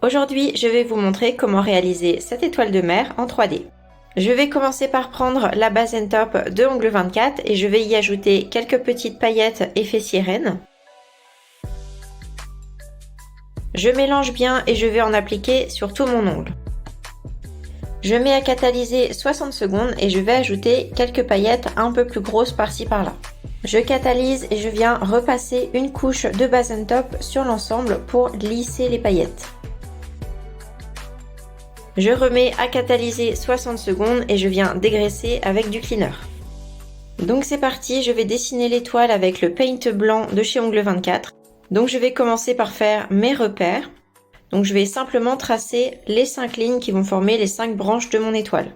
Aujourd'hui, je vais vous montrer comment réaliser cette étoile de mer en 3D. Je vais commencer par prendre la base and top de Ongle 24 et je vais y ajouter quelques petites paillettes effet sirène. Je mélange bien et je vais en appliquer sur tout mon ongle. Je mets à catalyser 60 secondes et je vais ajouter quelques paillettes un peu plus grosses par-ci par-là. Je catalyse et je viens repasser une couche de base and top sur l'ensemble pour lisser les paillettes. Je remets à catalyser 60 secondes et je viens dégraisser avec du cleaner. Donc c'est parti, je vais dessiner l'étoile avec le paint blanc de chez Ongle 24. Donc je vais commencer par faire mes repères. Donc je vais simplement tracer les 5 lignes qui vont former les 5 branches de mon étoile.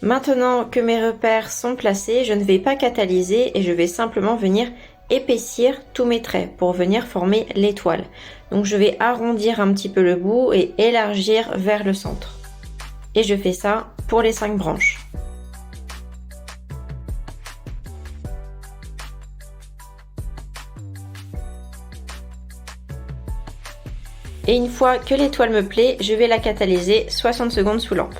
Maintenant que mes repères sont placés, je ne vais pas catalyser et je vais simplement venir épaissir tous mes traits pour venir former l'étoile. Donc je vais arrondir un petit peu le bout et élargir vers le centre. Et je fais ça pour les 5 branches. Et une fois que l'étoile me plaît, je vais la catalyser 60 secondes sous lampe.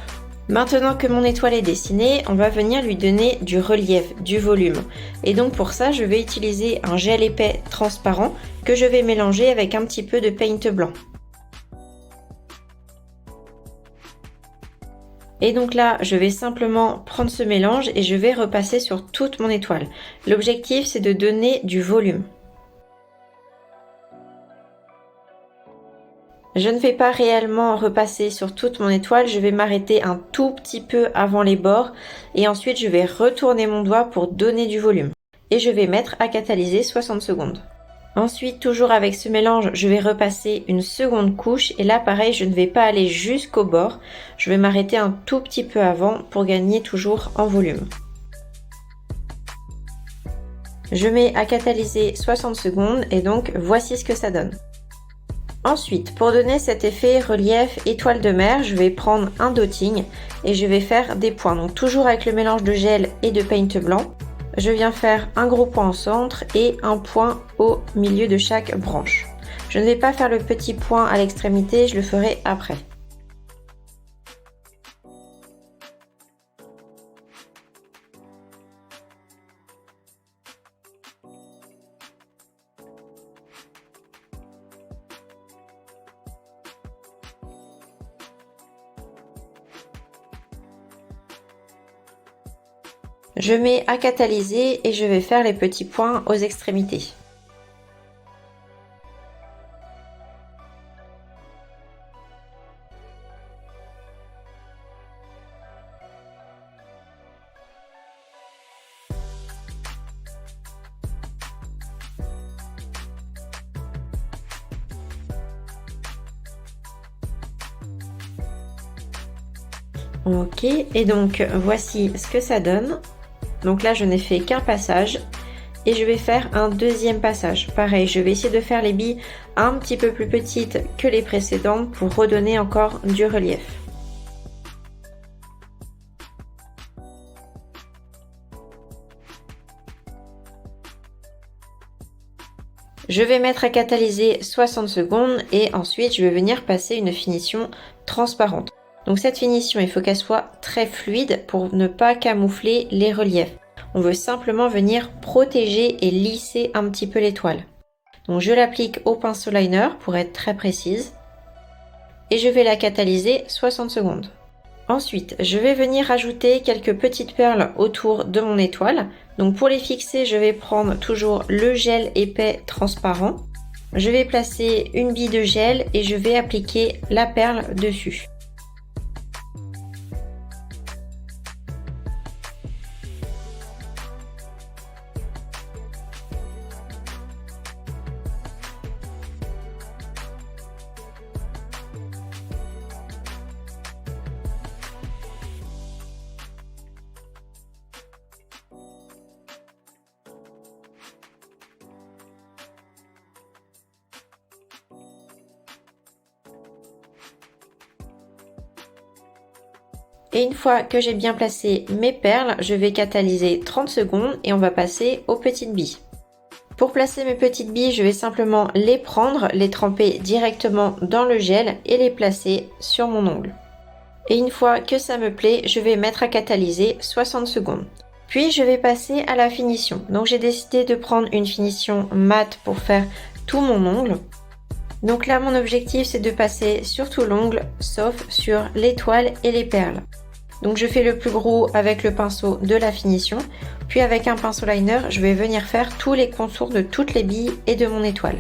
Maintenant que mon étoile est dessinée, on va venir lui donner du relief, du volume. Et donc pour ça, je vais utiliser un gel épais transparent que je vais mélanger avec un petit peu de paint blanc. Et donc là, je vais simplement prendre ce mélange et je vais repasser sur toute mon étoile. L'objectif, c'est de donner du volume. Je ne vais pas réellement repasser sur toute mon étoile, je vais m'arrêter un tout petit peu avant les bords et ensuite je vais retourner mon doigt pour donner du volume. Et je vais mettre à catalyser 60 secondes. Ensuite, toujours avec ce mélange, je vais repasser une seconde couche et là pareil, je ne vais pas aller jusqu'au bord, je vais m'arrêter un tout petit peu avant pour gagner toujours en volume. Je mets à catalyser 60 secondes et donc voici ce que ça donne. Ensuite, pour donner cet effet relief étoile de mer, je vais prendre un dotting et je vais faire des points. Donc toujours avec le mélange de gel et de paint blanc, je viens faire un gros point au centre et un point au milieu de chaque branche. Je ne vais pas faire le petit point à l'extrémité, je le ferai après. Je mets à catalyser et je vais faire les petits points aux extrémités. Ok, et donc voici ce que ça donne. Donc là, je n'ai fait qu'un passage et je vais faire un deuxième passage. Pareil, je vais essayer de faire les billes un petit peu plus petites que les précédentes pour redonner encore du relief. Je vais mettre à catalyser 60 secondes et ensuite je vais venir passer une finition transparente. Donc cette finition, il faut qu'elle soit très fluide pour ne pas camoufler les reliefs. On veut simplement venir protéger et lisser un petit peu l'étoile. Donc je l'applique au pinceau liner pour être très précise. Et je vais la catalyser 60 secondes. Ensuite, je vais venir ajouter quelques petites perles autour de mon étoile. Donc pour les fixer, je vais prendre toujours le gel épais transparent. Je vais placer une bille de gel et je vais appliquer la perle dessus. Et une fois que j'ai bien placé mes perles, je vais catalyser 30 secondes et on va passer aux petites billes. Pour placer mes petites billes, je vais simplement les prendre, les tremper directement dans le gel et les placer sur mon ongle. Et une fois que ça me plaît, je vais mettre à catalyser 60 secondes. Puis je vais passer à la finition. Donc j'ai décidé de prendre une finition mat pour faire tout mon ongle. Donc là mon objectif c'est de passer sur tout l'ongle sauf sur l'étoile et les perles. Donc je fais le plus gros avec le pinceau de la finition, puis avec un pinceau liner, je vais venir faire tous les contours de toutes les billes et de mon étoile.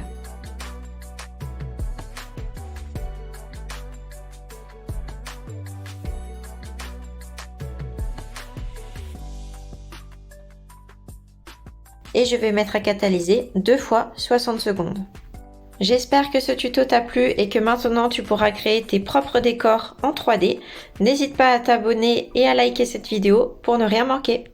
Et je vais mettre à catalyser 2 fois 60 secondes. J'espère que ce tuto t'a plu et que maintenant tu pourras créer tes propres décors en 3D. N'hésite pas à t'abonner et à liker cette vidéo pour ne rien manquer.